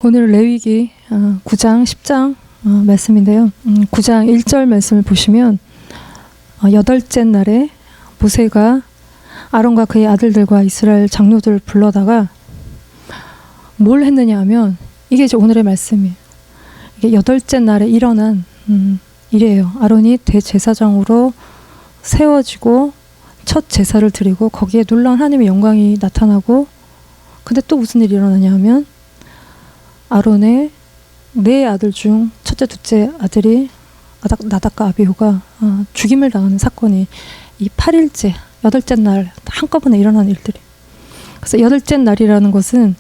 오늘 레위기 9장 10장 말씀인데요. 9장 1절 말씀을 보시면 여덟째 날에 모세가 아론과 그의 아들들과 이스라엘 장로들을 불러다가 뭘 했느냐 하면 이게 이제 오늘의 말씀이에요. 이게 여덟째 날에 일어난 일이에요. 아론이 대제사장으로 세워지고 첫 제사를 드리고 거기에 놀라운 하나님의 영광이 나타나고, 근데 또 무슨 일이 일어나냐 하면 아론의 네 아들 중 첫째 둘째 아들이 나답과 아비후가 죽임을 당하는 사건이 이 8일째 여덟째 날 한꺼번에 일어난 일들이. 그래서 여덟째 날이라는 것은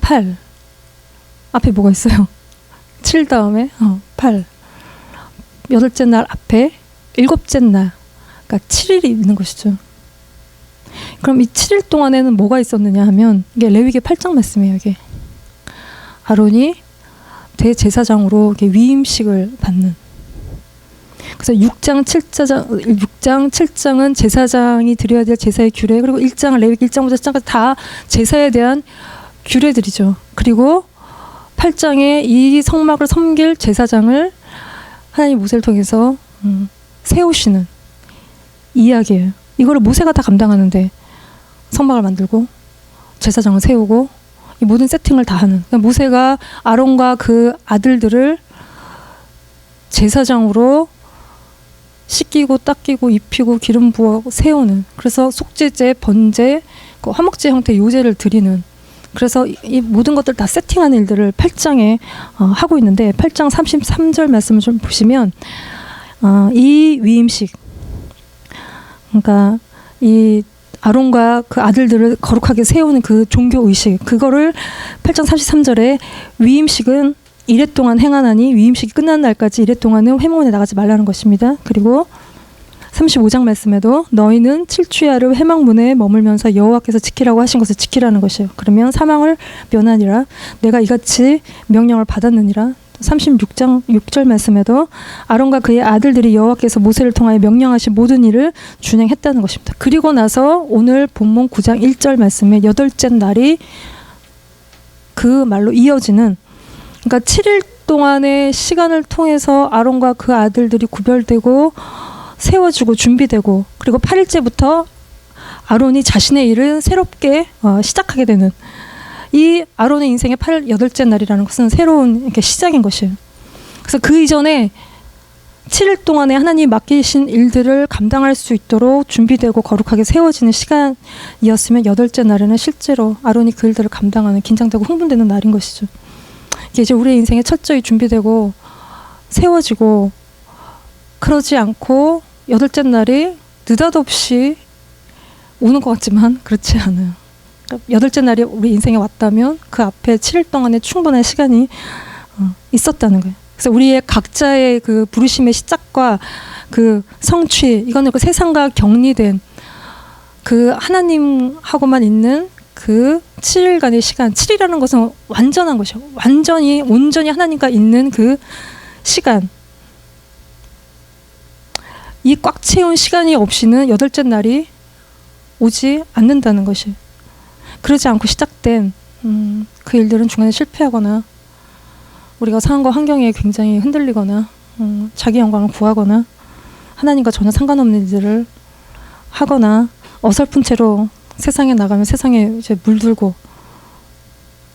8 앞에 뭐가 있어요? 7 다음에 8, 여덟째 날 앞에 일곱째 날, 그러니까 7일이 있는 것이죠. 그럼 이 7일 동안에는 뭐가 있었느냐 하면 이게 레위기 8장 말씀이에요. 이게 아론이 대제사장으로 위임식을 받는. 그래서 6장 7장은 제사장이 드려야 될 제사의 규례, 그리고 1장은 레위기 1장부터 7장까지 다 제사에 대한 규례들이죠. 그리고 8장에 이 성막을 섬길 제사장을 하나님 모세를 통해서 세우시는 이야기예요. 이거를 모세가 다 감당하는데 성막을 만들고 제사장을 세우고 이 모든 세팅을 다 하는. 그러니까 모세가 아론과 그 아들들을 제사장으로 씻기고 닦이고 입히고 기름 부어 세우는. 그래서 속죄제, 번제, 그 화목제 형태의 요제를 드리는. 그래서 이 모든 것들 다 세팅하는 일들을 8장에 하고 있는데, 8장 33절 말씀을 좀 보시면 이 위임식, 그러니까 이 아론과 그 아들들을 거룩하게 세우는 그 종교 의식, 그거를 8장 33절에 위임식은 이래 동안 행하나니 위임식이 끝나는 날까지 이래 동안은 회막문에 나가지 말라는 것입니다. 그리고 35장 말씀에도 너희는 7주야를 회막문에 머물면서 여호와께서 지키라고 하신 것을 지키라는 것이에요. 그러면 사망을 면하니라. 내가 이같이 명령을 받았느니라. 36장 6절 말씀에도 아론과 그의 아들들이 여호와께서 모세를 통하여 명령하신 모든 일을 준행했다는 것입니다. 그리고 나서 오늘 본문 9장 1절 말씀에 여덟째 날이 그 말로 이어지는, 그러니까 7일 동안의 시간을 통해서 아론과 그 아들들이 구별되고 세워지고 준비되고, 그리고 8일째부터 아론이 자신의 일을 새롭게 시작하게 되는, 이 아론의 인생의 여덟째 날이라는 것은 새로운 이렇게 시작인 것이에요. 그래서 그 이전에 7일 동안에 하나님이 맡기신 일들을 감당할 수 있도록 준비되고 거룩하게 세워지는 시간이었으면 여덟째 날에는 실제로 아론이 그 일들을 감당하는, 긴장되고 흥분되는 날인 것이죠. 이게 이제 우리의 인생의 철저히 준비되고 세워지고, 그러지 않고 여덟째 날이 느닷없이 오는 것 같지만 그렇지 않아요. 여덟째 날이 우리 인생에 왔다면 그 앞에 7일 동안의 충분한 시간이 있었다는 거예요. 그래서 우리의 각자의 그 부르심의 시작과 그 성취, 이거는 그 세상과 격리된 그 하나님하고만 있는 그 7일간의 시간. 7일이라는 것은 완전한 것이요. 온전히 하나님과 있는 그 시간. 이 꽉 채운 시간이 없이는 여덟째 날이 오지 않는다는 것이. 그러지 않고 시작된 그 일들은 중간에 실패하거나 우리가 상황과 환경에 굉장히 흔들리거나 자기 영광을 구하거나 하나님과 전혀 상관없는 일들을 하거나 어설픈 채로 세상에 나가면 세상에 이제 물들고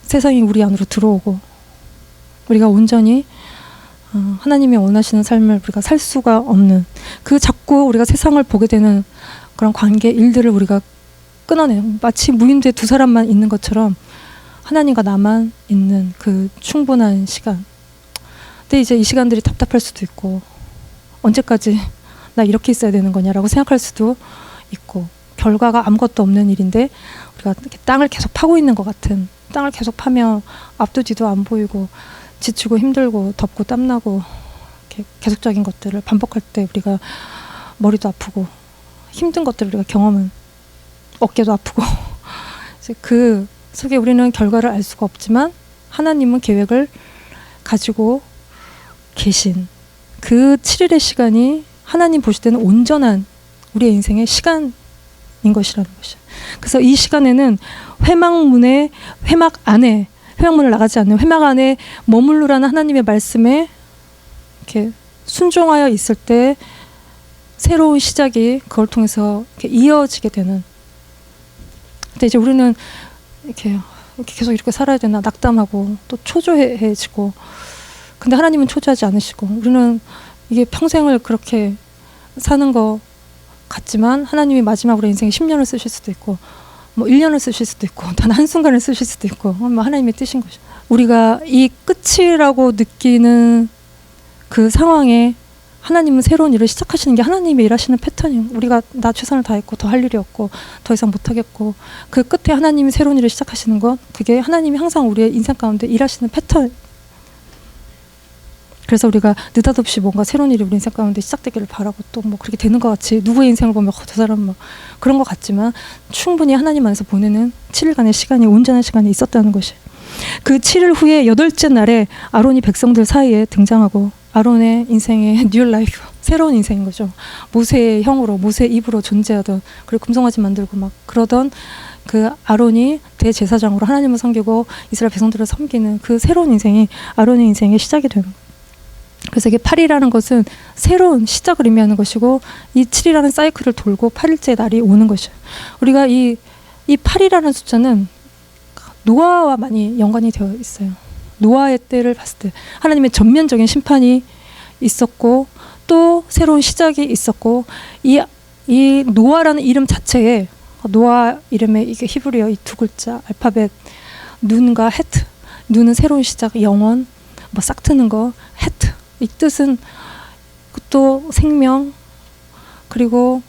세상이 우리 안으로 들어오고 우리가 온전히 하나님이 원하시는 삶을 우리가 살 수가 없는, 그 자꾸 우리가 세상을 보게 되는 그런 관계 일들을 우리가 끊어내요. 마치 무인도에 두 사람만 있는 것처럼 하나님과 나만 있는 그 충분한 시간. 근데 이제 이 시간들이 답답할 수도 있고, 언제까지 나 이렇게 있어야 되는 거냐라고 생각할 수도 있고, 결과가 아무것도 없는 일인데 우리가 이렇게 땅을 계속 파고 있는 것 같은, 땅을 계속 파면 앞도 뒤도 안 보이고 지치고 힘들고 덥고 땀나고 이렇게 계속적인 것들을 반복할 때 우리가 머리도 아프고 힘든 것들을 우리가 경험은 어깨도 아프고 이제 그 속에 우리는 결과를 알 수가 없지만 하나님은 계획을 가지고 계신 그 7일의 시간이 하나님 보실 때는 온전한 우리의 인생의 시간인 것이라는 것이죠. 그래서 이 시간에는 회막 안에 회막문을 나가지 않는 회막 안에 머물르라는 하나님의 말씀에 이렇게 순종하여 있을 때 새로운 시작이 그걸 통해서 이렇게 이어지게 되는. 근데 이제 우리는 이렇게 계속 이렇게 살아야 되나 낙담하고 또 초조해지고, 근데 하나님은 초조하지 않으시고, 우리는 이게 평생을 그렇게 사는 거 같지만 하나님이 마지막으로 인생에 10년을 쓰실 수도 있고 뭐 1년을 쓰실 수도 있고 단 한순간을 쓰실 수도 있고, 뭐 하나님의 뜻인 것이죠. 우리가 이 끝이라고 느끼는 그 상황에 하나님은 새로운 일을 시작하시는 게 하나님이 일하시는 패턴이에요. 우리가 나 최선을 다했고 더 할 일이 없고 더 이상 못하겠고, 그 끝에 하나님이 새로운 일을 시작하시는 것, 그게 하나님이 항상 우리의 인생 가운데 일하시는 패턴. 그래서 우리가 느닷없이 뭔가 새로운 일이 우리 인생 가운데 시작되기를 바라고 또 뭐 그렇게 되는 것 같이 누구의 인생을 보면 저 사람 뭐 그런 것 같지만, 충분히 하나님 안에서 보내는 7일간의 시간이 온전한 시간이 있었다는 것이. 그 7일 후에 8째 날에 아론이 백성들 사이에 등장하고, 아론의 인생의 뉴 라이프, 새로운 인생인 거죠. 모세의 형으로, 모세의 입으로 존재하던, 그리고 금송아지 만들고 막 그러던 그 아론이 대제사장으로 하나님을 섬기고 이스라엘 백성들을 섬기는 그 새로운 인생이 아론의 인생의 시작이 되는 거예요. 그래서 이게 8이라는 것은 새로운 시작을 의미하는 것이고, 이 7이라는 사이클을 돌고 8일째 날이 오는 것이에요. 우리가 이 8이라는 숫자는 노아와 많이 연관이 되어 있어요. 노아의 때를 봤을 때 하나님의 전면적인 심판이 있었고 또 새로운 시작이 있었고, 이 노아라는 이름 자체에, 노아 이름에 이게 히브리어 이 두 글자 알파벳 눈과 헤트, 눈은 새로운 시작, 영원, 뭐 싹 트는 거, 헤트, 이 뜻은 또 생명, 그리고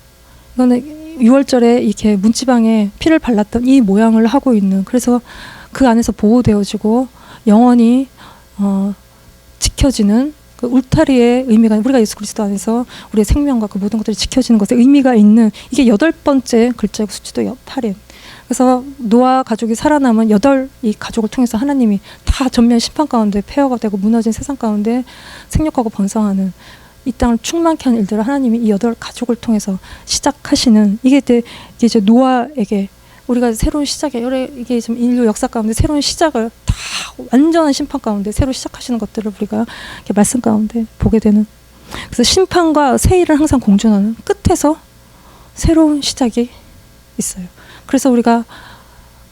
이거는 6월절에 이렇게 문지방에 피를 발랐던 이 모양을 하고 있는, 그래서 그 안에서 보호되어지고 영원히 지켜지는 그 울타리의 의미가, 우리가 예수 그리스도 안에서 우리의 생명과 그 모든 것들이 지켜지는 것에 의미가 있는, 이게 8번째 글자의 수치도 8인. 그래서 노아 가족이 살아남은 8이 가족을 통해서 하나님이 다 전면 심판 가운데 폐허가 되고 무너진 세상 가운데 생육하고 번성하는 이 땅을 충만케 하는 일들을 하나님이 이 8 가족을 통해서 시작하시는, 이게 이제 노아에게 우리가 새로운 시작에, 이게 지금 인류 역사 가운데 새로운 시작을 다 완전한 심판 가운데 새로 시작하시는 것들을 우리가 이렇게 말씀 가운데 보게 되는. 그래서 심판과 새 일을 항상 공존하는 끝에서 새로운 시작이 있어요. 그래서 우리가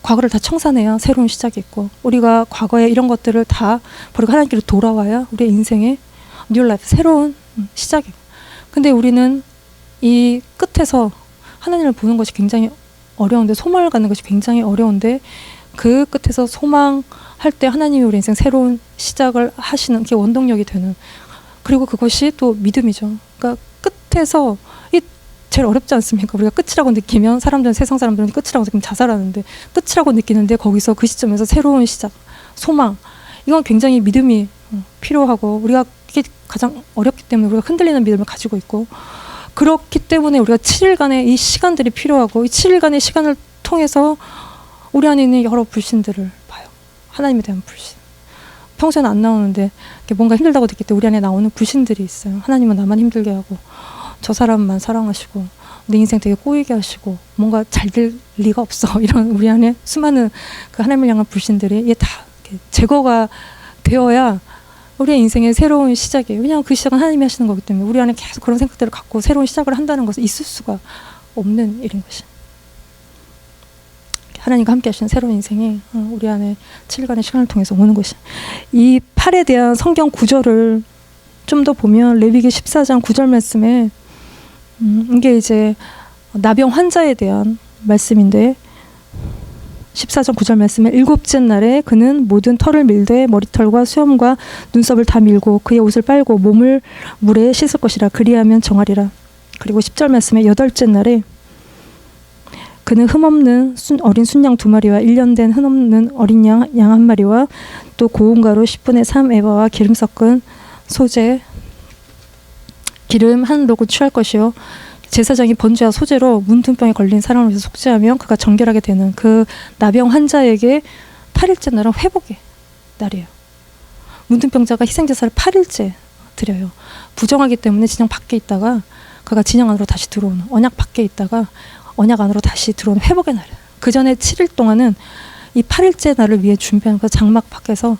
과거를 다 청산해야 새로운 시작이 있고, 우리가 과거에 이런 것들을 다 버리고 하나님께로 돌아와야 우리의 인생의 뉴 라이프, 새로운 시작이에요. 근데 우리는 이 끝에서 하나님을 보는 것이 굉장히 어려운데, 소망을 갖는 것이 굉장히 어려운데, 그 끝에서 소망할 때 하나님이 우리 인생 새로운 시작을 하시는 게 원동력이 되는, 그리고 그것이 또 믿음이죠. 그러니까 끝에서 이 제일 어렵지 않습니까? 우리가 끝이라고 느끼면, 사람들은, 세상 사람들은 끝이라고 느끼면 자살하는데, 끝이라고 느끼는데 거기서 그 시점에서 새로운 시작, 소망, 이건 굉장히 믿음이 필요하고, 우리가 그게 가장 어렵기 때문에 우리가 흔들리는 믿음을 가지고 있고, 그렇기 때문에 우리가 7일간의 이 시간들이 필요하고, 이 7일간의 시간을 통해서 우리 안에 있는 여러 불신들을 봐요. 하나님에 대한 불신. 평소에는 안 나오는데 뭔가 힘들다고 느낄 때 우리 안에 나오는 불신들이 있어요. 하나님은 나만 힘들게 하고, 저 사람만 사랑하시고, 내 인생 되게 꼬이게 하시고, 뭔가 잘 될 리가 없어. 이런 우리 안에 수많은 그 하나님을 향한 불신들이, 이게 다 제거가 되어야 우리의 인생의 새로운 시작이에요. 왜냐하면 그 시작은 하나님이 하시는 거기 때문에 우리 안에 계속 그런 생각들을 갖고 새로운 시작을 한다는 것은 있을 수가 없는 일인 것이. 하나님과 함께 하시는 새로운 인생이 우리 안에 7일간의 시간을 통해서 오는 것이. 이 8에 대한 성경 구절을 좀 더 보면, 레위기 14장 9절 말씀에 이게 이제 나병 환자에 대한 말씀인데, 14장 9절 말씀에 7째 날에 그는 모든 털을 밀되 머리털과 수염과 눈썹을 다 밀고 그의 옷을 빨고 몸을 물에 씻을 것이라, 그리하면 정하리라. 그리고 10절 말씀에 8째 날에 그는 흠없는 어린 순양 2마리와 1년 된 흠없는 어린 양 1마리와 또 고운 가루 10분의 3 에바와 기름 섞은 소재 기름 한 로그 취할 것이요, 제사장이 번제와 소재로 문둥병에 걸린 사람을 위해서 속죄하면 그가 정결하게 되는 그 나병 환자에게 8일째 날은 회복의 날이에요. 문둥병자가 희생제사를 8일째 드려요. 부정하기 때문에 진영 밖에 있다가 그가 진영 안으로 다시 들어오는, 언약 밖에 있다가 언약 안으로 다시 들어오는 회복의 날이에요. 그 전에 7일 동안은 이 8일째 날을 위해 준비한 그 장막 밖에서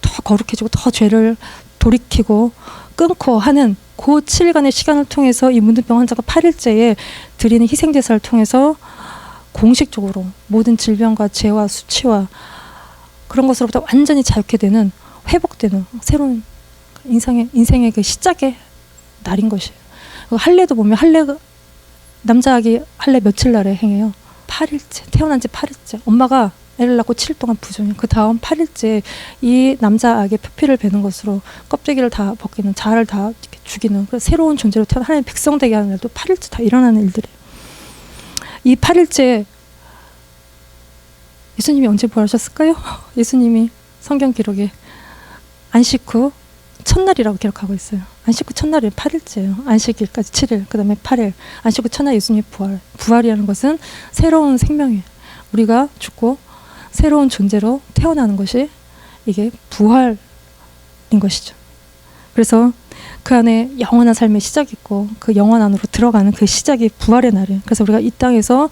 더 거룩해지고 더 죄를 돌이키고 끊고 하는 그 7일간의 시간을 통해서 이 문둥병 환자가 8일째에 드리는 희생제사를 통해서 공식적으로 모든 질병과 죄와 수치와 그런 것으로부터 완전히 자유케 되는, 회복되는 새로운 인생의 그 시작의 날인 것이에요. 할례도 보면 남자 아기 할례 며칠 날에 행해요? 8일째, 태어난 지 8일째. 엄마가 애를 낳고 7일 동안 부정해. 그 다음 8일째 이 남자 아기의 표피를 베는 것으로 껍데기를 다 벗기는, 자아를 다 이렇게 죽이는, 그래서 새로운 존재로 태어난 하나님 백성 되게 하는 일도 8일째 다 일어나는 일들이에요. 이 8일째 예수님이 언제 부활하셨을까요? 예수님이 성경 기록에 안식 후 첫날이라고 기록하고 있어요. 안식 후 첫날이 8일째예요. 안식일까지 7일, 그 다음에 8일. 안식 후 첫날 예수님이 부활이라는 것은 새로운 생명이에요. 우리가 죽고 새로운 존재로 태어나는 것이 이게 부활인 것이죠. 그래서 그 안에 영원한 삶의 시작이 있고 그 영원 안으로 들어가는 그 시작이 부활의 날이에요. 그래서 우리가 이 땅에서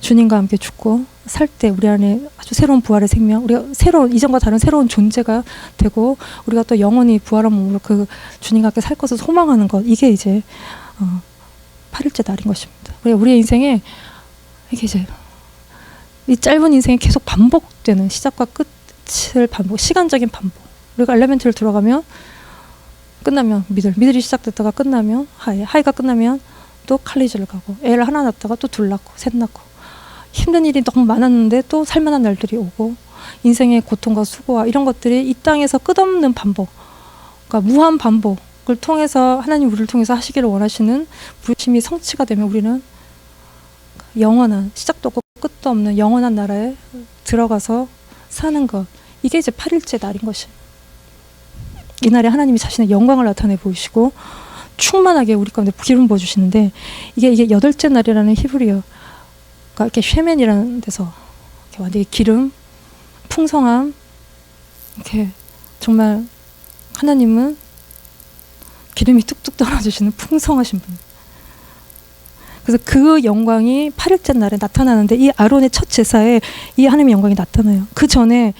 주님과 함께 죽고 살 때 우리 안에 아주 새로운 부활의 생명, 우리가 새로운 이전과 다른 새로운 존재가 되고 우리가 또 영원히 부활한 몸으로 그 주님과 함께 살 것을 소망하는 것, 이게 이제 8일째 날인 것입니다. 우리의 인생에 이게 이제 이 짧은 인생이 계속 반복되는, 시작과 끝을 반복, 시간적인 반복. 우리가 엘레멘트를 들어가면 끝나면 미들이 시작됐다가 끝나면 하이가 끝나면 또 칼리지를 가고, 애를 하나 낳다가 또 둘 낳고 셋 낳고, 힘든 일이 너무 많았는데 또 살만한 날들이 오고, 인생의 고통과 수고와 이런 것들이 이 땅에서 끝없는 반복, 그러니까 무한 반복을 통해서 하나님 우리를 통해서 하시기를 원하시는 부르심이 성취가 되면 우리는 영원한, 시작도 없고 끝도 없는 영원한 나라에 들어가서 사는 것, 이게 이제 8일째 날인 것이. 이날에 하나님이 자신의 영광을 나타내 보이시고 충만하게 우리 가운데 기름 부어주시는데, 이게 8째 날이라는 히브리어가 이렇게 쉐멘이라는 데서 이렇게 완전히 기름, 풍성함, 이렇게 정말 하나님은 기름이 뚝뚝 떨어지시는 풍성하신 분. 그래서 그 영광이 8일째 날에 나타나는데, 이 아론의 첫 제사에 이 하나님의 영광이 나타나요. 그 전에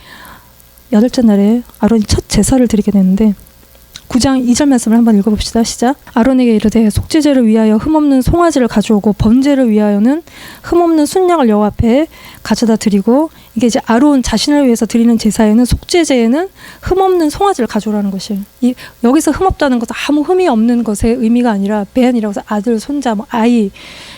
8째 날에 아론이 첫 제사를 드리게 되는데, 9장 2절 말씀을 한번 읽어봅시다. 시작. 아론에게 이르되 속죄제를 위하여 흠없는 송아지를 가져오고 번제를 위하여는 흠없는 순양을 여호와 앞에 가져다 드리고, 이게 이제 아론 자신을 위해서 드리는 제사에는, 속죄제에는 흠없는 송아지를 가져오라는 것이에요. 여기서 흠없다는 것은 아무 흠이 없는 것의 의미가 아니라 벤이라고 해서 아들, 손자, 아이,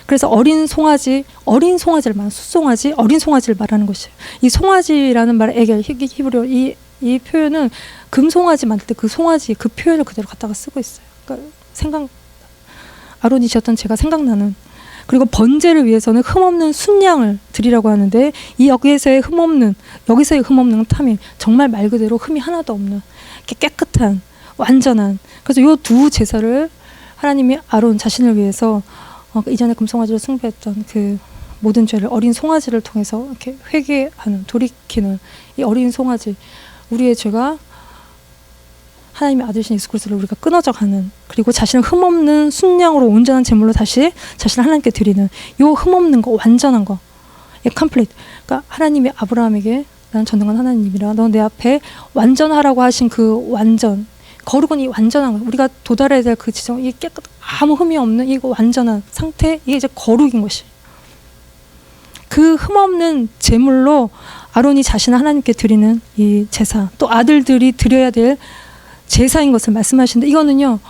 그래서 어린 송아지를 말하는, 숫송아지, 어린 송아지를 말하는 것이에요. 이 송아지라는 말, 에겔, 히브리어, 이 표현은 금송아지 만들 때 그 송아지, 그 표현을 그대로 갖다가 쓰고 있어요. 그러니까 아론이 지었던 제가 생각나는. 그리고 번제를 위해서는 흠없는 순양을 드리라고 하는데, 여기서의 흠없는 탐임, 정말 말 그대로 흠이 하나도 없는 깨끗한, 완전한. 그래서 이 두 제사를 하나님이 아론 자신을 위해서 이전에 금송아지를 숭배했던 그 모든 죄를 어린 송아지를 통해서 이렇게 회개하는, 돌이키는 이 어린 송아지, 우리의 죄가 하나님의 아들이신 예수 그리스도를 우리가 끊어져 가는, 그리고 자신을 흠없는 순양으로 온전한 제물로 다시 자신을 하나님께 드리는 요 흠없는 거, 완전한 거, 컴플리트. 그러니까 하나님이 아브라함에게 나는 전능한 하나님이라 너 내 앞에 완전하라고 하신 그 완전, 거룩은 이 완전한 거, 우리가 도달해야 될 그 지점, 이 깨끗, 아무 흠이 없는 이 완전한 상태, 이게 이제 거룩인 것이. 그 흠없는 제물로 아론이 자신을 하나님께 드리는 이 제사, 또 아들들이 드려야 될 제사인 것을 말씀하시는데, 이거는요,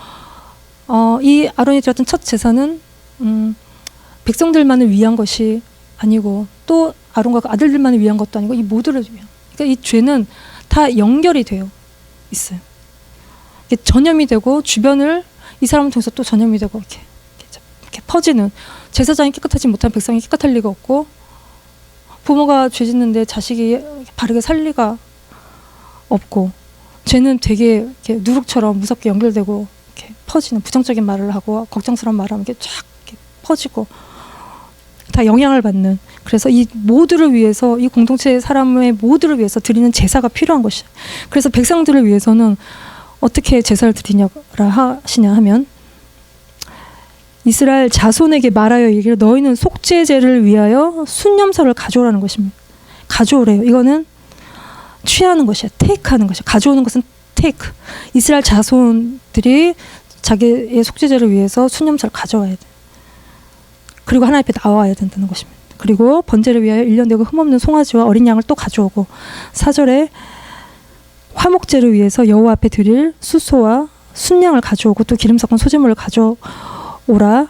이 아론이 드렸던 첫 제사는 백성들만을 위한 것이 아니고, 또 아론과 그 아들들만을 위한 것도 아니고, 이 모두를 위한. 그러니까 이 죄는 다 연결이 되어 있어요. 이게 전염이 되고 주변을 이 사람을 통해서 또 전염이 되고 이렇게 퍼지는, 제사장이 깨끗하지 못한 백성이 깨끗할 리가 없고, 부모가 죄 짓는데 자식이 바르게 살 리가 없고, 죄는 되게 이렇게 누룩처럼 무섭게 연결되고 이렇게 퍼지는, 부정적인 말을 하고 걱정스러운 말을 하면 이렇게 쫙 이렇게 퍼지고 다 영향을 받는. 그래서 이 모두를 위해서, 이 공동체의 사람의 모두를 위해서 드리는 제사가 필요한 것이에요. 그래서 백성들을 위해서는 어떻게 제사를 드리냐 하시냐 하면, 이스라엘 자손에게 말하여 이르기를 너희는 속죄제를 위하여 순념서를 가져오라는 것입니다. 가져오래요. 이거는 취하는 것이야. 테이크하는 것이야. 가져오는 것은 테이크. 이스라엘 자손들이 자기의 속죄제를 위해서 순념사를 가져와야 돼. 그리고 하나님 앞에 나와야 된다는 것입니다. 그리고 번제를 위하여 1년 되고 흠없는 송아지와 어린 양을 또 가져오고 4절에 화목제를 위해서 여호와 앞에 드릴 수소와 순양을 가져오고 또 기름 섞은 소제물을 가져오라.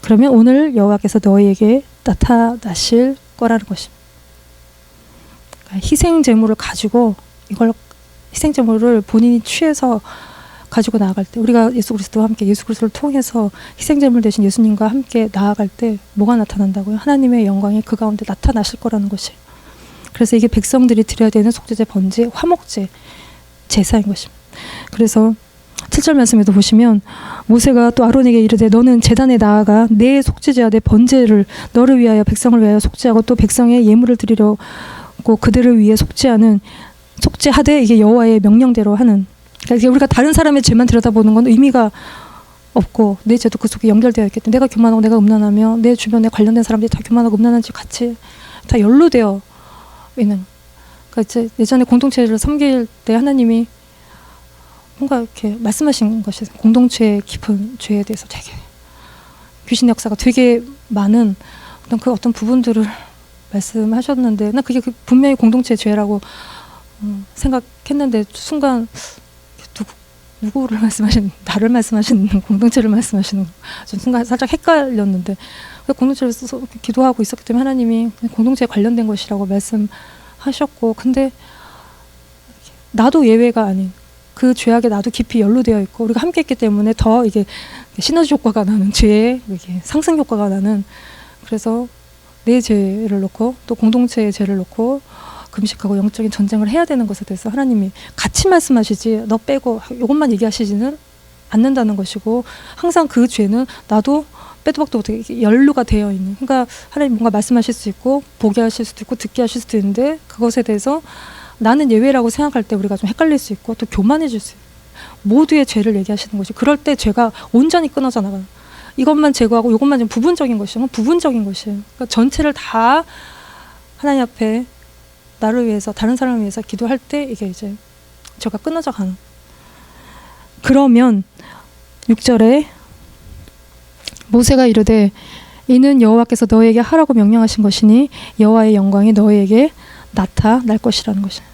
그러면 오늘 여호와께서 너희에게 나타나실 거라는 것입니다. 그러니까 희생 제물을 가지고 이걸 희생 제물을 본인이 취해서 가지고 나아갈 때 우리가 예수 그리스도와 함께 예수 그리스도를 통해서 희생 제물 대신 예수님과 함께 나아갈 때 뭐가 나타난다고요? 하나님의 영광이 그 가운데 나타나실 거라는 것이에요. 그래서 이게 백성들이 드려야 되는 속죄제, 번제, 화목제 제사인 것입니다. 그래서 7절 말씀에도 보시면 모세가 또 아론에게 이르되 너는 제단에 나아가 내 속죄제와 내 번제를 너를 위하여 백성을 위하여 속죄하고 또 백성의 예물을 드리려고 그들을 위해 속죄하되 이게 여호와의 명령대로 하는. 그러니까 우리가 다른 사람의 죄만 들여다보는 건 의미가 없고 내 죄도 그 속에 연결되어 있기 때문에 내가 교만하고 내가 음란하며 내 주변에 관련된 사람들이 다 교만하고 음란한지 같이 다 연루되어 있는. 그러니까 예전에 공동체를 섬길 때 하나님이 뭔가 이렇게 말씀하신 것이 공동체의 깊은 죄에 대해서 되게 귀신의 역사가 되게 많은 어떤 부분들을 말씀하셨는데 난 그게 분명히 공동체의 죄라고 생각했는데 순간 누구를 말씀하시는 나를 말씀하시는 공동체를 말씀하시는 좀 순간 살짝 헷갈렸는데 공동체를 써서 기도하고 있었기 때문에 하나님이 공동체에 관련된 것이라고 말씀하셨고 근데 나도 예외가 아닌 그 죄악에 나도 깊이 연루되어 있고 우리가 함께 했기 때문에 더 이게 시너지 효과가 나는 죄에 이게 상승 효과가 나는 그래서 내 죄를 놓고 또 공동체의 죄를 놓고 금식하고 영적인 전쟁을 해야 되는 것에 대해서 하나님이 같이 말씀하시지 너 빼고 이것만 얘기하시지는 않는다는 것이고 항상 그 죄는 나도 빼도 박도 못하게 연루가 되어 있는 그러니까 하나님 뭔가 말씀하실 수 있고 보게 하실 수도 있고 듣게 하실 수도 있는데 그것에 대해서 나는 예외라고 생각할 때 우리가 좀 헷갈릴 수 있고 또 교만해질 수 있어요. 모두의 죄를 얘기하시는 것이 그럴 때 죄가 온전히 끊어져 나가요. 이것만 제거하고 이것만 좀 부분적인 것이에요. 부분적인 것이에요. 그러니까 전체를 다 하나님 앞에 나를 위해서 다른 사람을 위해서 기도할 때 이게 이제 죄가 끊어져 가는. 그러면 6절에 모세가 이르되 이는 여호와께서 너에게 하라고 명령하신 것이니 여호와의 영광이 너에게 나타날 것이라는 것이에요.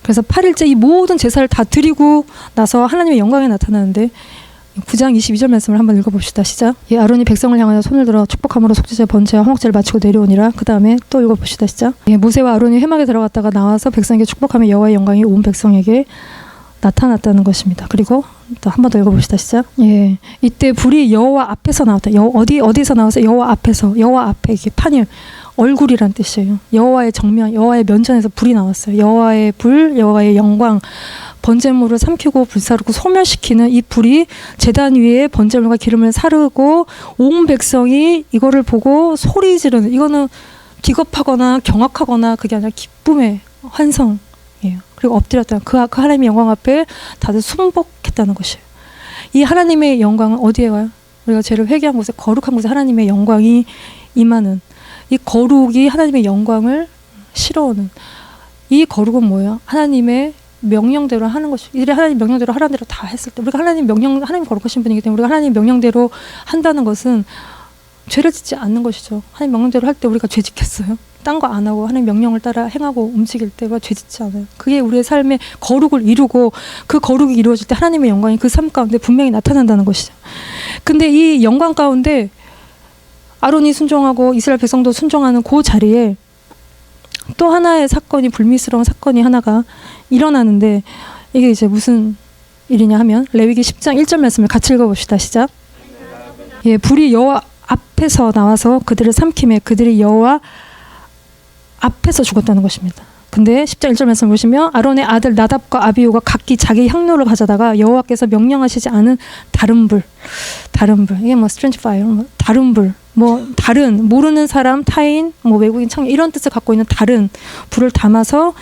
그래서 8일째 이 모든 제사를 다 드리고 나서 하나님의 영광이 나타나는데 9장 22절 말씀을 한번 읽어봅시다. 시작. 예, 아론이 백성을 향하여 손을 들어 축복함으로 속죄제, 번제와 화목제를 마치고 내려오니라. 그 다음에 또 읽어봅시다. 시작. 예, 모세와 아론이 회막에 들어갔다가 나와서 백성에게 축복하며 여호와의 영광이 온 백성에게 나타났다는 것입니다. 그리고 또 한 번 더 읽어봅시다. 시작. 예, 이때 불이 여호와 앞에서 나왔다. 어디서 나와서 여호와 앞에서 여호와 앞에 이게 판이 얼굴이란 뜻이에요. 여호와의 정면, 여호와의 면전에서 불이 나왔어요. 여호와의 불, 여호와의 영광. 번제물을 삼키고 불사르고 소멸시키는 이 불이 제단 위에 번제물과 기름을 사르고 온 백성이 이거를 보고 소리 지르는 이거는 기겁하거나 경악하거나 그게 아니라 기쁨의 환성이에요. 그리고 엎드렸다. 그 하나님의 영광 앞에 다들 순복했다는 것이에요. 이 하나님의 영광은 어디에 가요? 우리가 죄를 회개한 곳에 거룩한 곳에 하나님의 영광이 임하는 이 거룩이 하나님의 영광을 실어오는 이 거룩은 뭐예요? 하나님의 명령대로 하는 것이 이들이 하나님 명령대로 하라는 대로 다 했을 때 우리가 하나님 거룩하신 분이기 때문에 우리가 하나님 명령대로 한다는 것은 죄를 짓지 않는 것이죠. 하나님 명령대로 할 때 우리가 죄 짓겠어요? 딴 거 안 하고 하나님 명령을 따라 행하고 움직일 때 우리가 죄 짓지 않아요. 그게 우리의 삶의 거룩을 이루고 그 거룩이 이루어질 때 하나님의 영광이 그 삶 가운데 분명히 나타난다는 것이죠. 근데 이 영광 가운데 아론이 순종하고 이스라엘 백성도 순종하는 그 자리에 또 하나의 사건이 불미스러운 사건이 하나가 일어나는데 이게 이제 무슨 일이냐 하면 레위기 10장 1절 말씀을 같이 읽어봅시다. 시작. 예, 불이 여호와 앞에서 나와서 그들을 삼킴에 그들이 여호와 앞에서 죽었다는 것입니다. 근데 10장 1절 말씀 보시면 아론의 아들 나답과 아비후가 각기 자기 향로를 가져다가 여호와께서 명령하시지 않은 다른 불 이게 뭐 스트레인지 파이어 다른 불 다른 모르는 사람 타인 외국인 청년 이런 뜻을 갖고 있는 다른 불을 담아서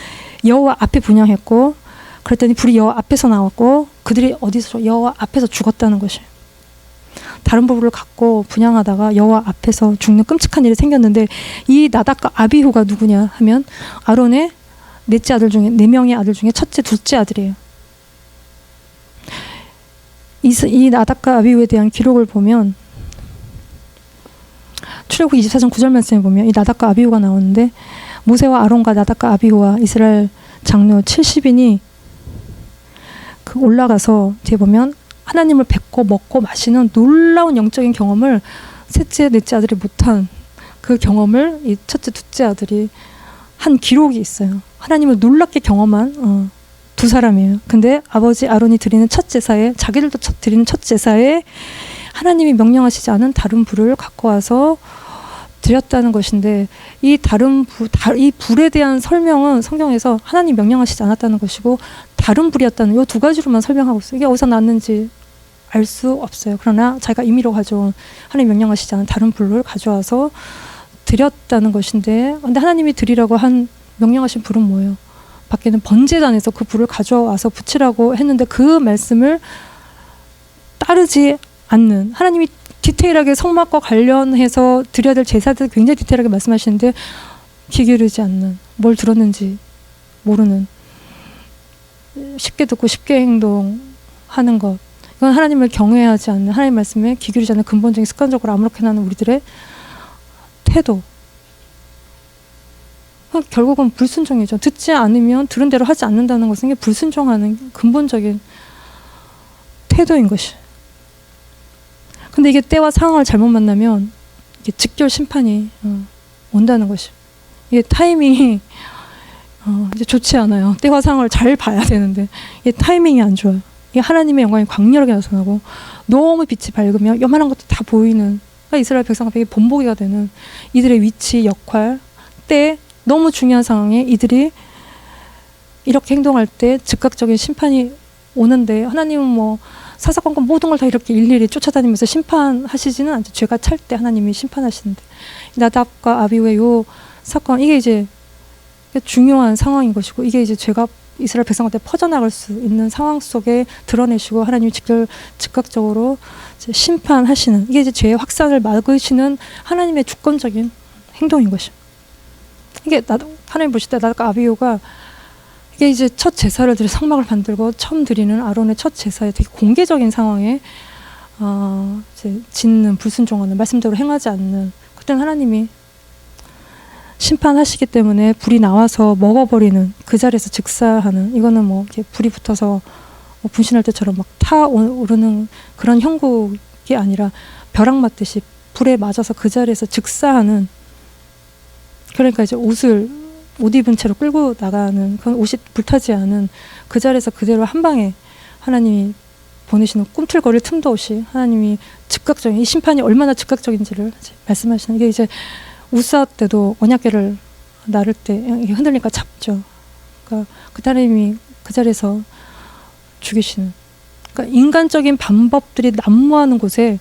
여호와 앞에 분향했고 그랬더니 불이 여호와 앞에서 나왔고 그들이 어디서 여호와 앞에서 죽었다는 것이에요. 다른 부부를 갖고 분향하다가 여호와 앞에서 죽는 끔찍한 일이 생겼는데, 이 나답과 아비후가 누구냐 하면 아론의 넷째 아들 중에, 4명의 아들 중에 첫째, 둘째 아들이에요. 이 나답과 아비후에 대한 기록을 보면 출애굽기 24장 9절 말씀에 보면 이 나답과 아비후가 나오는데, 모세와 아론과 나답과 아비후와 이스라엘 장로 70인이 그 올라가서 뒤에 보면 하나님을 뵙고 먹고 마시는 놀라운 영적인 경험을 셋째, 넷째 아들이 못한 그 경험을 이 첫째, 둘째 아들이 한 기록이 있어요. 하나님을 놀랍게 경험한 두 사람이에요. 근데 아버지 아론이 드리는 첫 제사에, 자기들도 드리는 첫 제사에 하나님이 명령하시지 않은 다른 불을 갖고 와서 드렸다는 것인데, 이 이 불에 대한 설명은 성경에서 하나님 명령하시지 않았다는 것이고 다른 불이었다는 이 두 가지로만 설명하고 있어요. 이게 어디서 났는지 알 수 없어요. 그러나 자기가 임의로 가져온, 하나님 명령하시지 않은 다른 불을 가져와서 드렸다는 것인데, 근데 하나님이 드리라고 명령하신 불은 뭐예요? 밖에는 번제단에서 그 불을 가져와서 붙이라고 했는데, 그 말씀을 따르지 않는, 하나님이 디테일하게 성막과 관련해서 드려야 될 제사들 굉장히 디테일하게 말씀하시는데 귀 기울이지 않는, 뭘 들었는지 모르는, 쉽게 듣고 쉽게 행동하는 것, 이건 하나님을 경외하지 않는, 하나님 말씀에 귀 기울이지 않는 근본적인 습관적으로 아무렇게나 하는 우리들의 태도, 결국은 불순종이죠. 듣지 않으면 들은 대로 하지 않는다는 것은 이게 불순종하는 근본적인 태도인 것이. 근데 이게 때와 상황을 잘못 만나면 이게 직결 심판이 온다는 것이. 이게 타이밍이 이제 좋지 않아요. 때와 상황을 잘 봐야 되는데 이게 타이밍이 안 좋아요. 이게 하나님의 영광이 광렬하게 나타나고 너무 빛이 밝으면 요만한 것도 다 보이는, 그러니까 이스라엘 백성 앞에 본보기가 되는 이들의 위치, 역할, 때, 너무 중요한 상황에 이들이 이렇게 행동할 때 즉각적인 심판이 오는데, 하나님은 뭐 사사건건 모든 걸 다 이렇게 일일이 쫓아다니면서 심판하시지는 않죠. 죄가 찰 때 하나님이 심판하시는데, 나답과 아비후의 요 사건, 이게 이제 중요한 상황인 것이고, 이게 이제 죄가 이스라엘 백성한테 퍼져나갈 수 있는 상황 속에 드러내시고 하나님이 즉각적으로 이제 심판하시는, 이게 이제 죄의 확산을 막으시는 하나님의 주권적인 행동인 것입니다. 이게 하나님 보실 때 나답과 아비후가 이게 이제 첫 제사를 드려 성막을 만들고 처음 드리는 아론의 첫 제사에 되게 공개적인 상황에 이제 짓는, 불순종하는, 말씀대로 행하지 않는, 그때는 하나님이 심판하시기 때문에 불이 나와서 먹어버리는, 그 자리에서 즉사하는, 이거는 뭐 이렇게 불이 붙어서 뭐 분신할 때처럼 막 타오르는 그런 형국이 아니라 벼락 맞듯이 불에 맞아서 그 자리에서 즉사하는, 그러니까 이제 옷 입은 채로 끌고 나가는, 그건 옷이 불타지 않은 그 자리에서 그대로 한 방에 하나님이 보내시는, 꿈틀거릴 틈도 없이 하나님이 즉각적인, 이 심판이 얼마나 즉각적인지를 말씀하시는, 이게 이제 우사 때도 언약궤를 나를 때 흔들리니까 잡죠. 그러니까 그 하나님이 그 자리에서 죽이시는, 그러니까 인간적인 방법들이 난무하는 곳에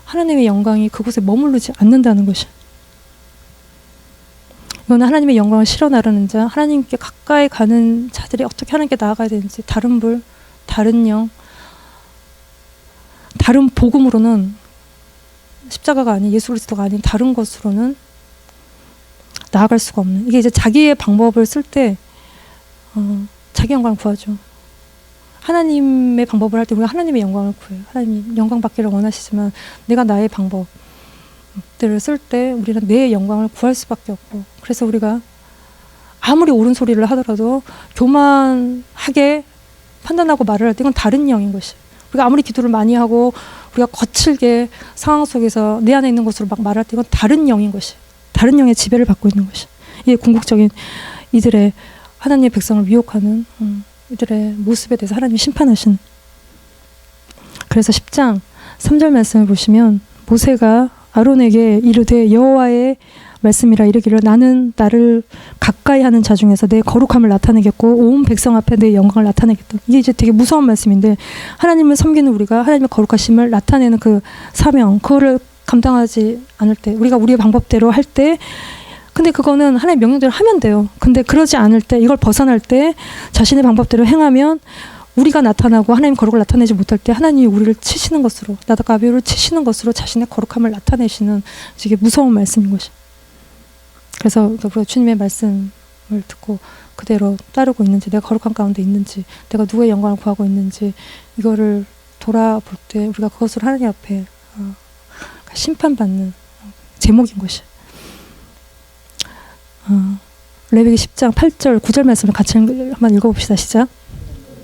하나님의 영광이 그곳에 머무르지 않는다는 것이. 이거는 하나님의 영광을 실어 나르는 자, 하나님께 가까이 가는 자들이 어떻게 하나님께 나아가야 되는지, 다른 불, 다른 영, 다른 복음으로는, 십자가가 아닌, 예수 그리스도가 아닌 다른 것으로는 나아갈 수가 없는, 이게 이제 자기의 방법을 쓸 때 자기 영광을 구하죠. 하나님의 방법을 할 때 우리가 하나님의 영광을 구해요. 하나님 영광 받기를 원하시지만 내가 나의 방법들을 쓸 때 우리는 내 영광을 구할 수밖에 없고, 그래서 우리가 아무리 옳은 소리를 하더라도 교만하게 판단하고 말을 할 때 이건 다른 영인 것이. 우리가 아무리 기도를 많이 하고 우리가 거칠게 상황 속에서 내 안에 있는 것으로 막 말할 때 이건 다른 영인 것이, 다른 영의 지배를 받고 있는 것이. 이게 궁극적인 이들의, 하나님의 백성을 미혹하는 이들의 모습에 대해서 하나님이 심판하신. 그래서 10장 3절 말씀을 보시면 모세가 아론에게 이르되 여호와의 말씀이라 이르기를 나는 나를 가까이 하는 자 중에서 내 거룩함을 나타내겠고 온 백성 앞에 내 영광을 나타내겠다. 이게 이제 되게 무서운 말씀인데, 하나님을 섬기는 우리가 하나님의 거룩하심을 나타내는 그 사명, 그거를 감당하지 않을 때, 우리가 우리의 방법대로 할 때, 근데 그거는 하나님의 명령대로 하면 돼요. 근데 그러지 않을 때, 이걸 벗어날 때 자신의 방법대로 행하면 우리가 나타나고 하나님 거룩을 나타내지 못할 때 하나님이 우리를 치시는 것으로, 나답과 아비후를 치시는 것으로 자신의 거룩함을 나타내시는 되게 무서운 말씀인 것이. 그래서 우리가 주님의 말씀을 듣고 그대로 따르고 있는지, 내가 거룩한 가운데 있는지, 내가 누구의 영광을 구하고 있는지, 이거를 돌아볼 때 우리가 그것을 하나님 앞에 심판받는 제목인 것이. 레위기 10장 8절 9절 말씀을 같이 한번 읽어봅시다. 시작.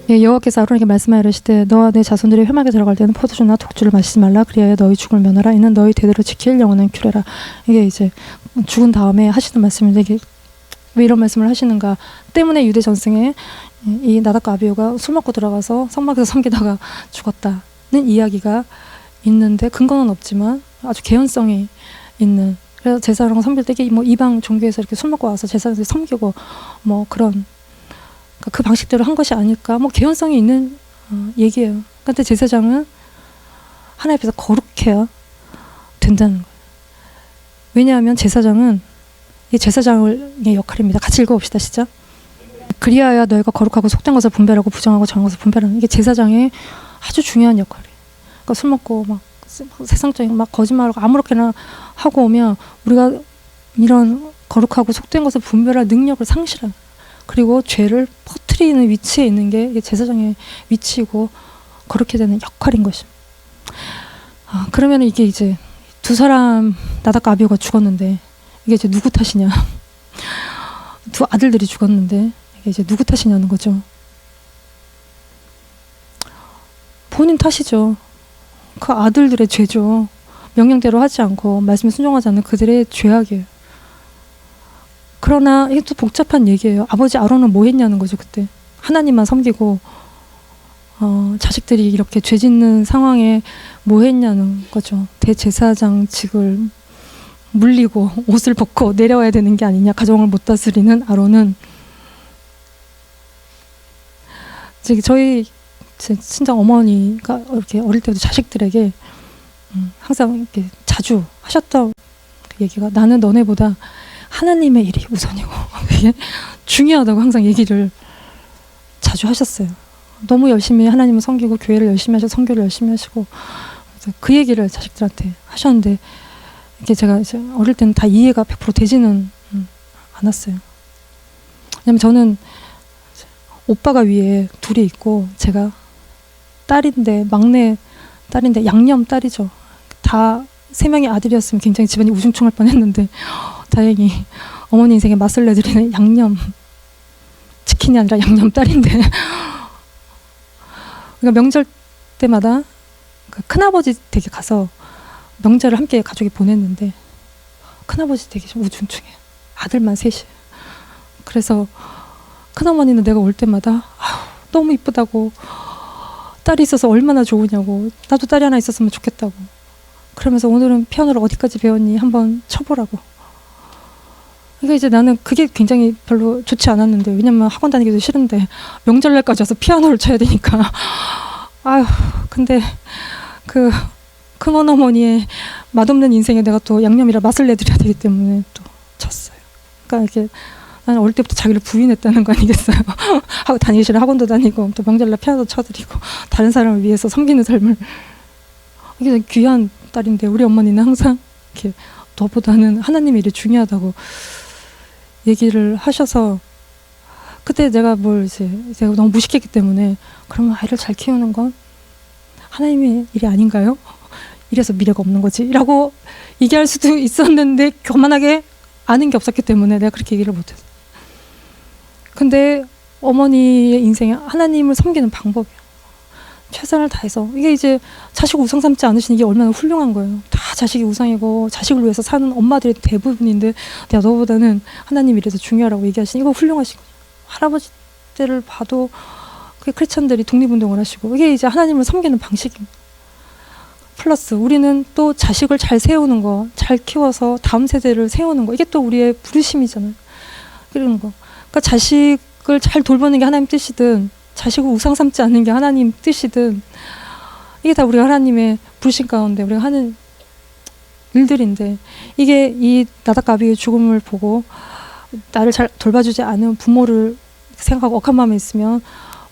예, 여호와께서 아론에게 말씀하여 이르시되 너와 내 자손들이 회막에 들어갈 때는 포도주나 독주를 마시지 말라. 그리하여 너희 죽을 면하라. 이는 너희 대대로 지킬 영원한 규례라. 이게 이제 죽은 다음에 하시는 말씀인데, 이게 왜 이런 말씀을 하시는가 때문에 유대 전승에 이 나답과 아비후가 술 먹고 들어가서 성막에서 섬기다가 죽었다는 이야기가 있는데, 근거는 없지만 아주 개연성이 있는. 그래서 제사랑 섬길 때 이게 뭐 이방 종교에서 이렇게 술 먹고 와서 제사를 섬기고 뭐 그런 그 방식대로 한 것이 아닐까, 뭐 개연성이 있는 얘기예요. 근데 제사장은 하나님 앞에서 거룩해야 된다는 거예요. 왜냐하면 제사장은 이 제사장의 역할입니다. 같이 읽어봅시다. 시작. 그리하여 너희가 거룩하고 속된 것을 분별하고 부정하고 정한 것을 분별하는, 이게 제사장의 아주 중요한 역할이에요. 그러니까 술 먹고 막 세상적인 막 거짓말하고 아무렇게나 하고 오면 우리가 이런 거룩하고 속된 것을 분별할 능력을 상실하는, 그리고 죄를 퍼뜨리는 위치에 있는 게 제사장의 위치이고 그렇게 되는 역할인 것입니다. 그러면 이게 이제 두 사람 나답과 아비후가 죽었는데 이게 이제 누구 탓이냐? 두 아들들이 죽었는데 이게 이제 누구 탓이냐는 거죠. 본인 탓이죠. 그 아들들의 죄죠. 명령대로 하지 않고 말씀에 순종하지 않는 그들의 죄악이에요. 그러나 이게 또 복잡한 얘기예요. 아버지 아론은 뭐 했냐는 거죠. 그때 하나님만 섬기고 자식들이 이렇게 죄 짓는 상황에 뭐 했냐는 거죠. 대제사장직을 물리고 옷을 벗고 내려와야 되는 게 아니냐. 가정을 못 다스리는 아론은. 저희 친정 어머니가 이렇게 어릴 때부터 자식들에게 항상 이렇게 자주 하셨던 그 얘기가, 나는 너네보다 하나님의 일이 우선이고 이게 중요하다고 항상 얘기를 자주 하셨어요. 너무 열심히 하나님을 섬기고 교회를 열심히 하시고 선교를 열심히 하시고, 그 얘기를 자식들한테 하셨는데, 이게 제가 이제 어릴 때는 다 이해가 100% 되지는 않았어요. 왜냐면 저는 오빠가 위에 둘이 있고 제가 딸인데, 막내 딸인데 양념 딸이죠. 다 3명의 아들이었으면 굉장히 집안이 우중충할 뻔했는데 다행히 어머니 인생에 맛을 내드리는 양념 치킨이 아니라 양념 딸인데 그러니까 명절 때마다 그 큰아버지 댁에 가서 명절을 함께 가족이 보냈는데, 큰아버지 댁이 좀 우중충해요. 아들만 셋이. 그래서 큰어머니는 내가 올 때마다 너무 이쁘다고, 딸이 있어서 얼마나 좋으냐고, 나도 딸이 하나 있었으면 좋겠다고, 그러면서 오늘은 피아노를 어디까지 배웠니? 한번 쳐보라고. 그러니까 이제 나는 그게 굉장히 별로 좋지 않았는데, 왜냐면 학원 다니기도 싫은데 명절날까지 와서 피아노를 쳐야 되니까 근데 그 큰어머니의 맛없는 인생에 내가 또 양념이라 맛을 내드려야 되기 때문에 또 쳤어요. 그러니까 이게 나는 어릴 때부터 자기를 부인했다는 거 아니겠어요? 하고 다니기 싫어 학원도 다니고 또 명절날 피아노 쳐드리고 다른 사람을 위해서 섬기는 삶을. 이게 귀한 딸인데 우리 어머니는 항상 이렇게 너보다는 하나님의 일이 중요하다고 얘기를 하셔서, 그때 내가 제가 너무 무식했기 때문에, 그러면 아이를 잘 키우는 건 하나님의 일이 아닌가요? 이래서 미래가 없는 거지 라고 얘기할 수도 있었는데, 교만하게 아는 게 없었기 때문에 내가 그렇게 얘기를 못했어. 근데 어머니의 인생에 하나님을 섬기는 방법이에요. 최선을 다해서. 이게 이제 자식을 우상 삼지 않으시는 이게 얼마나 훌륭한 거예요. 다 자식이 우상이고 자식을 위해서 사는 엄마들이 대부분인데, 내가 너보다는 하나님 일에서 중요하라고 얘기하시니 이거 훌륭하신 거죠. 할아버지 때를 봐도 그 크리스천들이 독립운동을 하시고, 이게 이제 하나님을 섬기는 방식입니다. 플러스 우리는 또 자식을 잘 세우는 거, 잘 키워서 다음 세대를 세우는 거, 이게 또 우리의 부르심이잖아요. 그런 거. 그러니까 자식을 잘 돌보는 게 하나님 뜻이든, 자식을 우상 삼지 않는 게 하나님 뜻이든, 이게 다 우리가 하나님의 부르심 가운데 우리가 하는 일들인데, 이게 이 나답과 아비후의 죽음을 보고 나를 잘 돌봐주지 않은 부모를 생각하고 억한 마음에 있으면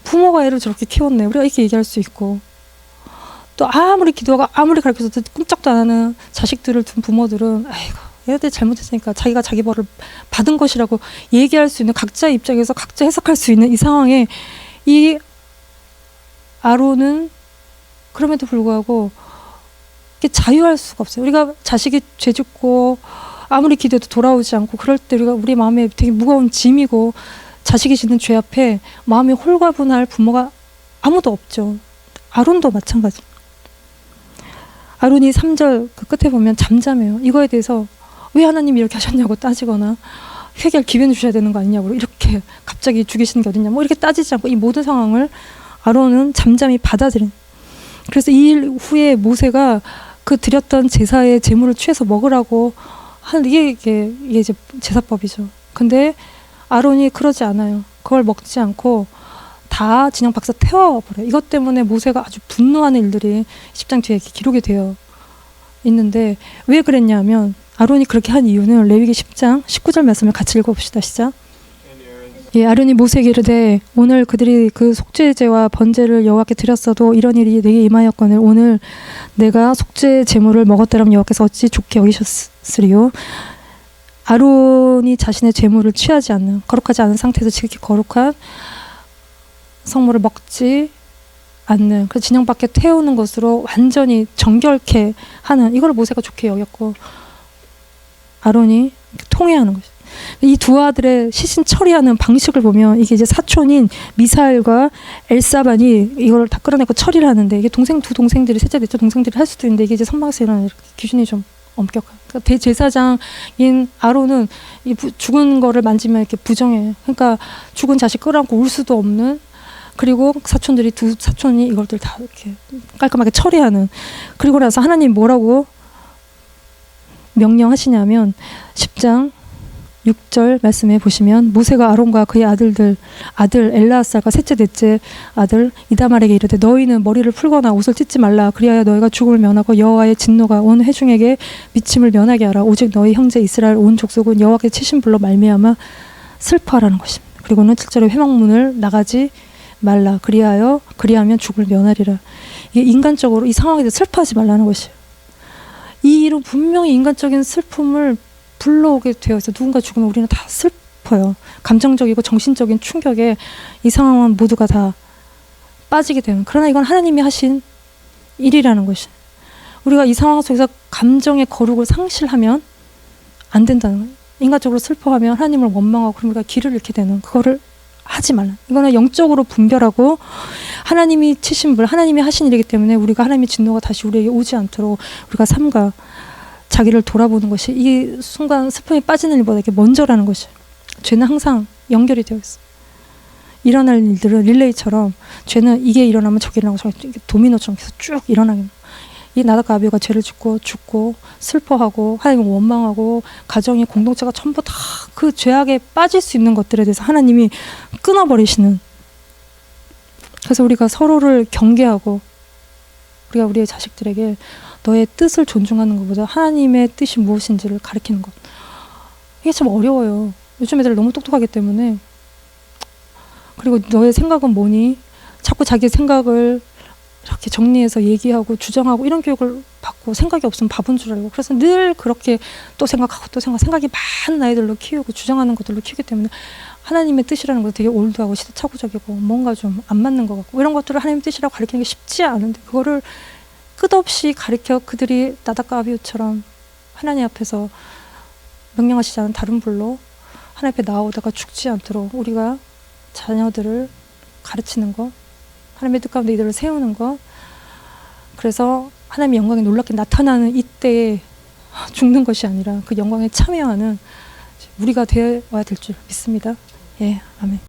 부모가 애를 저렇게 키웠네. 우리가 이렇게 얘기할 수 있고, 또 아무리 기도가 아무리 가르쳐도 꼼짝도 안 하는 자식들을 둔 부모들은 아이고 얘들 잘못했으니까 자기가 자기 벌을 받은 것이라고 얘기할 수 있는, 각자의 입장에서 각자 해석할 수 있는 이 상황에 이 아론은 그럼에도 불구하고 자유할 수가 없어요. 우리가 자식이 죄짓고 아무리 기도해도 돌아오지 않고 그럴 때 우리 마음에 되게 무거운 짐이고, 자식이 짓는 죄 앞에 마음이 홀가분할 부모가 아무도 없죠. 아론도 마찬가지. 아론이 3절 그 끝에 보면 잠잠해요. 이거에 대해서 왜 하나님이 이렇게 하셨냐고 따지거나 회개할 기회는 주셔야 되는 거 아니냐고, 이렇게 갑자기 죽이시는 게 어딨냐, 뭐 이렇게 따지지 않고 이 모든 상황을 아론은 잠잠히 받아들인. 그래서 이 일 후에 모세가 그 드렸던 제사의 제물을 취해서 먹으라고 한, 이게 이제 제사법이죠. 근데 아론이 그러지 않아요. 그걸 먹지 않고 다 진영 박사 태워버려요. 이것 때문에 모세가 아주 분노하는 일들이 10장 뒤에 기록이 되어 있는데, 왜 그랬냐면 아론이 그렇게 한 이유는 레위기 10장 19절 말씀을 같이 읽어봅시다. 시작. 예, 아론이 모세에게 이르되 오늘 그들이 그 속죄제와 번제를 여호와께 드렸어도 이런 일이 내게 임하였거늘 오늘 내가 속죄 제물을 먹었더라면 여호와께서 어찌 좋게 여기셨으리요. 아론이 자신의 제물을 취하지 않는, 거룩하지 않은 상태에서 지극히 거룩한 성물을 먹지 않는, 그 진영 밖에 태우는 것으로 완전히 정결케 하는, 이걸 모세가 좋게 여겼고 아론이 통회하는 것이죠. 이 두 아들의 시신 처리하는 방식을 보면 이게 이제 사촌인 미사엘과 엘사반이 이걸 다 끌어내고 처리를 하는데, 이게 두 동생들이, 셋째 넷째 동생들이 할 수도 있는데 이게 이제 선방에서 일어나는 기준이 좀 엄격한. 그러니까 대제사장인 아론은 이 죽은 거를 만지면 이렇게 부정해. 그러니까 죽은 자식 끌어안고 울 수도 없는, 그리고 사촌들이 두 사촌이 이것들 다 이렇게 깔끔하게 처리하는. 그리고 나서 하나님 뭐라고 명령하시냐면 10장 6절 말씀에 보시면 모세가 아론과 그의 아들 엘라앗살과 셋째 넷째 아들 이다말에게 이르되 너희는 머리를 풀거나 옷을 찢지 말라. 그리하여 너희가 죽음을 면하고 여호와의 진노가 온 회중에게 미침을 면하게 하라. 오직 너희 형제 이스라엘 온 족속은 여호와께 치신 불로 말미암아 슬퍼하라는 것입니다. 그리고는 7절에 회막문을 나가지 말라. 그리하면 죽음을 면하리라. 이게 인간적으로 이 상황에 대해 슬퍼하지 말라는 것이에요. 이 일은 분명히 인간적인 슬픔을 불러오게 되어 있어요. 누군가 죽으면 우리는 다 슬퍼요. 감정적이고 정신적인 충격에 이 상황은 모두가 다 빠지게 되는. 그러나 이건 하나님이 하신 일이라는 것이. 우리가 이 상황 속에서 감정의 거룩을 상실하면 안 된다는 거예요. 인간적으로 슬퍼하면 하나님을 원망하고 그럼 우리가 길을 잃게 되는, 그거를 하지 말라. 이거는 영적으로 분별하고 하나님이 치신 불, 하나님이 하신 일이기 때문에 우리가 하나님의 진노가 다시 우리에게 오지 않도록 우리가 삼가 자기를 돌아보는 것이 이 순간 슬픔에 빠지는 일보다 이게 먼저라는 것이. 죄는 항상 연결이 되어 있어. 일어날 일들은 릴레이처럼 죄는 이게 일어나면 저게 일어나고 도미노처럼 계속 쭉 일어나게. 이 나답과 아비후가 죄를 짓고 죽고 슬퍼하고 하나님을 원망하고 가정이 공동체가 전부 다 그 죄악에 빠질 수 있는 것들에 대해서 하나님이 끊어버리시는. 그래서 우리가 서로를 경계하고 우리가 우리의 자식들에게 너의 뜻을 존중하는 것보다 하나님의 뜻이 무엇인지를 가르치는 것. 이게 참 어려워요. 요즘 애들 너무 똑똑하기 때문에. 그리고 너의 생각은 뭐니? 자꾸 자기 생각을 이렇게 정리해서 얘기하고 주장하고 이런 교육을 받고 생각이 없으면 바본 줄 알고, 그래서 늘 그렇게 또 생각하고 또 생각이 많은 아이들로 키우고 주장하는 것들로 키우기 때문에 하나님의 뜻이라는 것도 되게 올드하고 시대착오적이고 뭔가 좀 안 맞는 것 같고, 이런 것들을 하나님의 뜻이라고 가르치는 게 쉽지 않은데 그거를 끝없이 가르쳐 그들이 나답과 아비후처럼 하나님 앞에서 명령하시지 않은 다른 불로 하나님 앞에 나오다가 죽지 않도록 우리가 자녀들을 가르치는 것, 하나님의 뜻 가운데 이들을 세우는 것. 그래서 하나님의 영광이 놀랍게 나타나는 이때에 죽는 것이 아니라 그 영광에 참여하는 우리가 되어야 될 줄 믿습니다. 예, 아멘.